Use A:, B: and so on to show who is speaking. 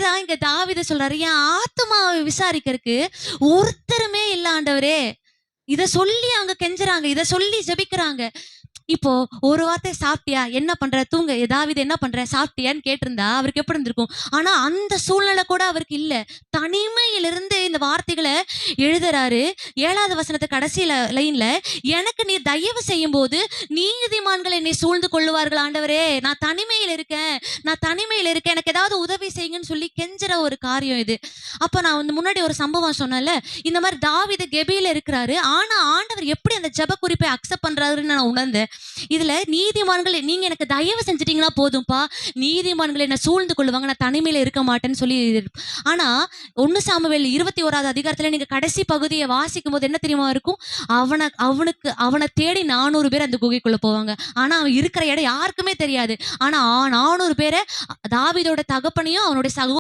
A: அதேதான் இங்க தாவீது சொல்றாரு, என் ஆத்துமாவை விசாரிக்கிறதுக்கு ஒருத்தருமே இல்ல ஆண்டவரே. இத சொல்லி அவங்க கெஞ்சுறாங்க, இத சொல்லி ஜெபிக்கிறாங்க. இப்போ ஒரு வார்த்தை சாப்பிட்டியா, என்ன பண்ற, தூங்க, தாவீது என்ன பண்ற, சாப்பிட்டியான்னு கேட்டிருந்தா அவருக்கு எப்படி இருந்திருக்கும். ஆனா அந்த சூழ்நிலை கூட அவருக்கு இல்ல. தனிமையிலிருந்து இந்த வார்த்தைகளை எழுதுறாரு. 7வது வசனத்தை கடைசியில லைன்ல, எனக்கு நீ தயவு செய்யும் போது நீதிமான்கள் என்னை சூழ்ந்து கொள்ளுவார்கள் ஆண்டவரே. நான் தனிமையில் இருக்கேன், நான் தனிமையில் இருக்கேன், எனக்கு ஏதாவது உதவி செய்யுங்கன்னு சொல்லி கெஞ்சுற ஒரு காரியம் இது. அப்ப நான் வந்து முன்னாடி ஒரு சம்பவம் சொன்னேன்ல, இந்த மாதிரி தாவீது கெபியில இருக்கிறாரு. ஆனா ஆண்டவர் எப்படி அந்த ஜெப குறிப்பை அக்செப்ட் பண்றாருன்னு நான் உணர்ந்தேன். இதுல நீதிமான்கள் நீங்க எனக்கு தயவு செஞ்சிட்டீங்களா போதும்பா, நீதிமான்கள் என்ன சூழ்ந்து கொள்ளுவாங்க, நான் தனிமையில இருக்க மாட்டேன்னு சொல்லி. ஆனா 1 சாமுவேல் 21வது அதிகாரத்துல நீங்க கடைசி பகுதியை வாசிக்கும் போது என்ன தெரியுமா இருக்கும், அவனை தேடி 400 பேர் அந்த குகைக்குள்ள போவாங்க. ஆனா அவன் இருக்கிற இடம் யாருக்குமே தெரியாது. ஆனா 400 பேரை தாவீதோட தகப்பனையும் அவனுடைய